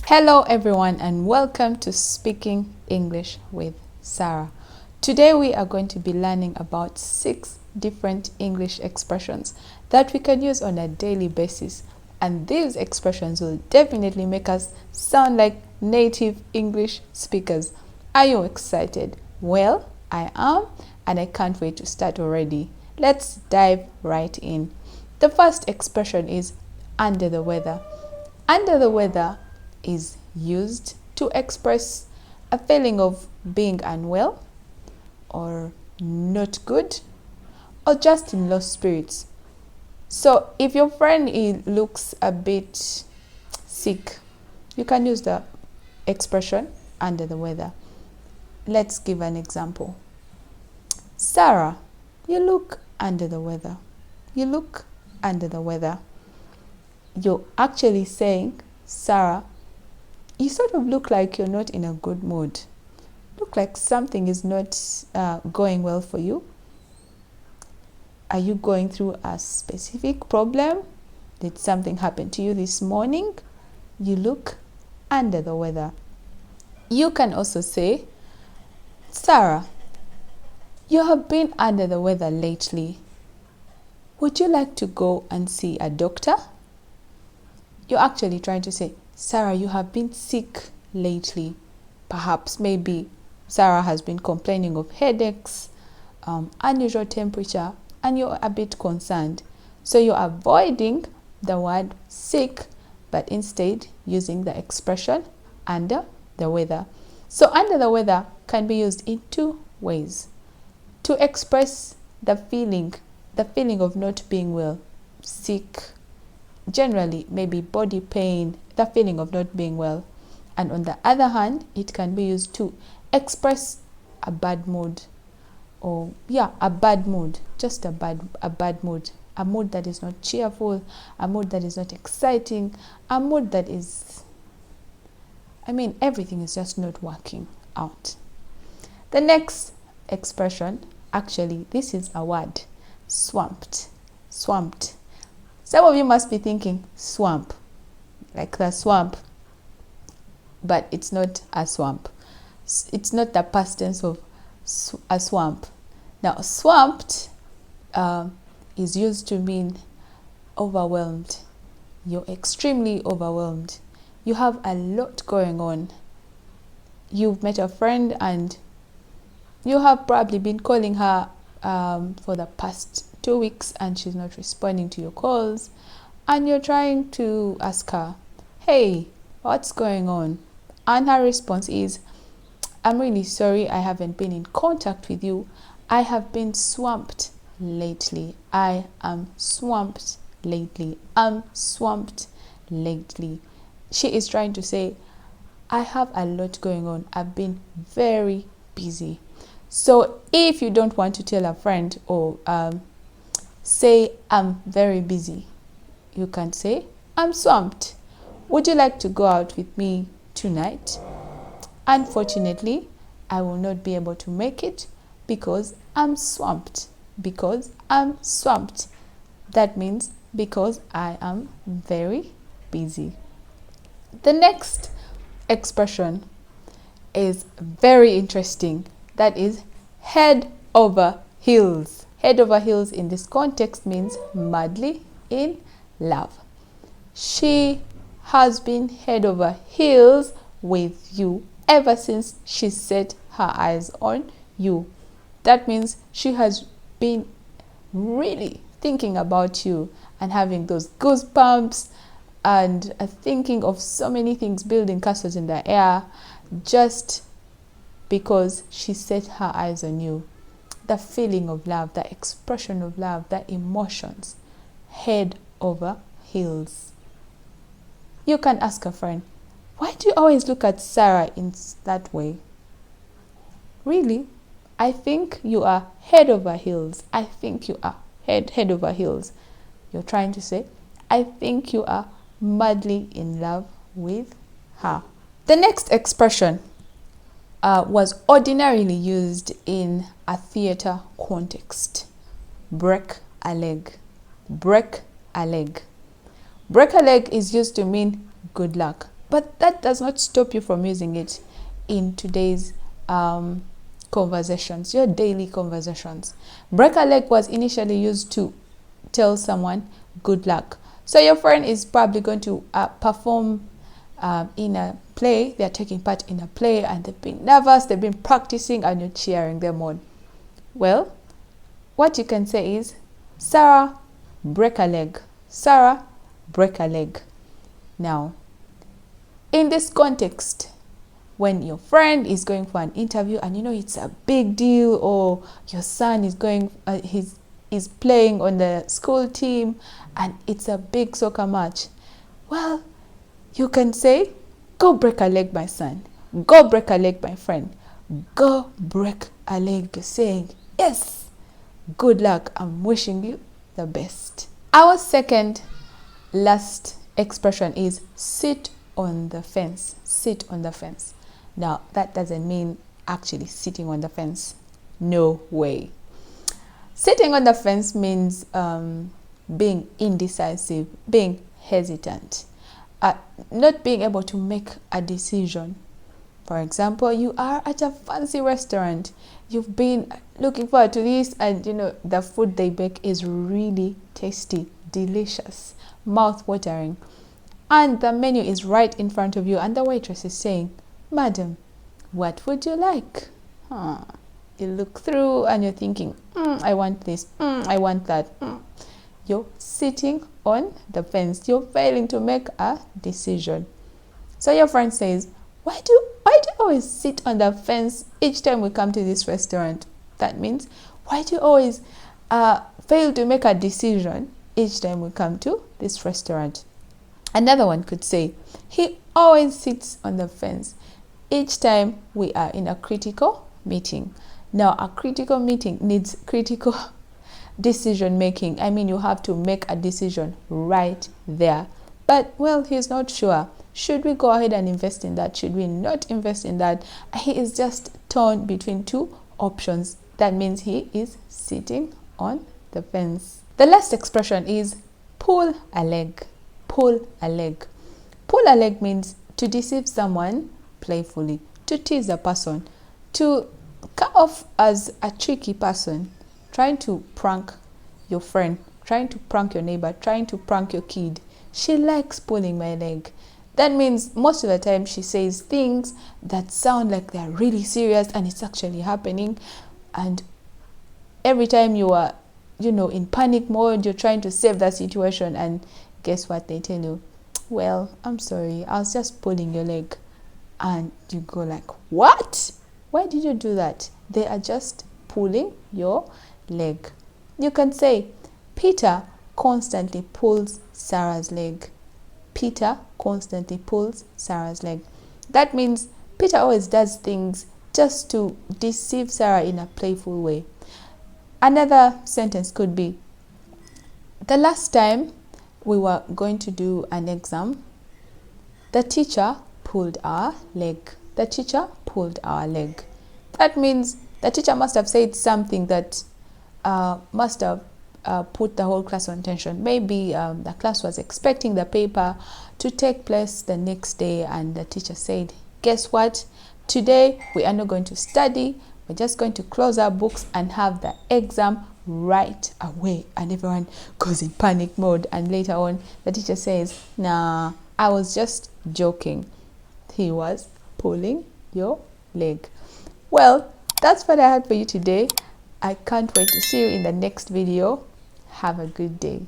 Hello everyone and welcome to Speaking English with Sarah. Today we are going to be learning about 6 different English expressions that we can use on a daily basis, and these expressions will definitely make us sound like native English speakers. Are you excited? Well, I am, and I can't wait to start already. Let's dive right in. The first expression is under the weather. Under the weather is used to express a feeling of being unwell or not good or just in low spirits. So if your friend looks a bit sick, you can use the expression under the weather. Let's give an example. Sarah, you look under the weather. You look under the weather. You're actually saying, Sarah, you sort of look like you're not in a good mood. Look like something is not going well for you. Are you going through a specific problem? Did something happen to you this morning? You look under the weather. You can also say, Sarah, you have been under the weather lately. Would you like to go and see a doctor? You're actually trying to say, Sarah, you have been sick lately. Perhaps, maybe Sarah has been complaining of headaches, unusual temperature, and you're a bit concerned. So you're avoiding the word sick, but instead using the expression under the weather. So under the weather can be used in 2 ways. To express the feeling of not being well, sick, generally maybe body pain, the feeling of not being well. And on the other hand, it can be used to express a bad mood, or a bad mood, just a bad mood, a mood that is not cheerful, a mood that is not exciting, a mood that is, everything is just not working out. The next expression, actually this is a word, swamped. Some of you must be thinking swamp, like the swamp, but it's not a swamp. It's not the past tense of a swamp. Now, swamped is used to mean overwhelmed. You're extremely overwhelmed. You have a lot going on. You've met a friend and you have probably been calling her for the past 2 weeks and she's not responding to your calls, and you're trying to ask her, hey, what's going on? And her response is, I'm really sorry, I haven't been in contact with you. I have been swamped lately. I am swamped lately. I'm swamped lately. She is trying to say, I have a lot going on. I've been very busy. So if you don't want to tell a friend or say, I'm very busy, you can say, I'm swamped. Would you like to go out with me tonight? Unfortunately, I will not be able to make it because I'm swamped. Because I'm swamped. That means because I am very busy. The next expression is very interesting. That is head over heels. Head over heels in this context means madly in love. She has been head over heels with you ever since she set her eyes on you. That means she has been really thinking about you and having those goosebumps and thinking of so many things, building castles in the air, just because she set her eyes on you. The feeling of love, the expression of love, the emotions, head over heels. You can ask a friend, why do you always look at Sarah in that way? Really? I think you are head over heels. I think you are head over heels. You're trying to say, I think you are madly in love with her. The next expression was ordinarily used in a theater context. Break a leg. Break a leg. Break a leg is used to mean good luck. But that does not stop you from using it in today's conversations, your daily conversations. Break a leg was initially used to tell someone good luck. So your friend is probably going to perform in a play. They're taking part in a play and they've been nervous, they've been practicing, and you're cheering them on. Well, what you can say is, Sarah, break a leg. Sarah, break a leg. Now, in this context, when your friend is going for an interview and you know it's a big deal, or your son is going, he's playing on the school team and it's a big soccer match, well, you can say, go break a leg, my son. Go break a leg, my friend. Go break a leg. You're saying, yes, good luck. I'm wishing you the best. Our second last expression is sit on the fence. Sit on the fence. Now, that doesn't mean actually sitting on the fence. No way. Sitting on the fence means being indecisive, being hesitant, not being able to make a decision. For example, you are at a fancy restaurant. You've been looking forward to this, and you know the food they bake is really tasty, delicious, mouth-watering. And the menu is right in front of you, and the waitress is saying, Madam, what would you like? You look through and you're thinking, I want this, I want that. You're sitting on the fence. You're failing to make a decision. So your friend says, why do you always sit on the fence each time we come to this restaurant? That means, why do you always fail to make a decision each time we come to this restaurant? Another one could say, he always sits on the fence each time we are in a critical meeting. Now, a critical meeting needs critical decision making. I mean, you have to make a decision right there. But, well, he's not sure. Should we go ahead and invest in that? Should we not invest in that? He is just torn between two options. That means he is sitting on the fence. The last expression is pull a leg. Pull a leg. Pull a leg means to deceive someone playfully, to tease a person, to come off as a tricky person, trying to prank your friend, trying to prank your neighbor, trying to prank your kid. She likes pulling my leg. That means most of the time she says things that sound like they're really serious and it's actually happening. And every time you are, in panic mode, you're trying to save that situation, and guess what they tell you? Well, I'm sorry, I was just pulling your leg. And you go like, what? Why did you do that? They are just pulling your leg. You can say, Peter constantly pulls Sarah's leg. Peter constantly pulls Sarah's leg. That means Peter always does things just to deceive Sarah in a playful way. Another sentence could be, the last time we were going to do an exam, the teacher pulled our leg. The teacher pulled our leg. That means the teacher must have said something that must have put the whole class on tension. Maybe the class was expecting the paper to take place the next day, and the teacher said, guess what? Today we are not going to study. We're just going to close our books and have the exam right away. And everyone goes in panic mode. And later on, the teacher says, nah, I was just joking. He was pulling your leg. Well, that's what I had for you today. I can't wait to see you in the next video. Have a good day.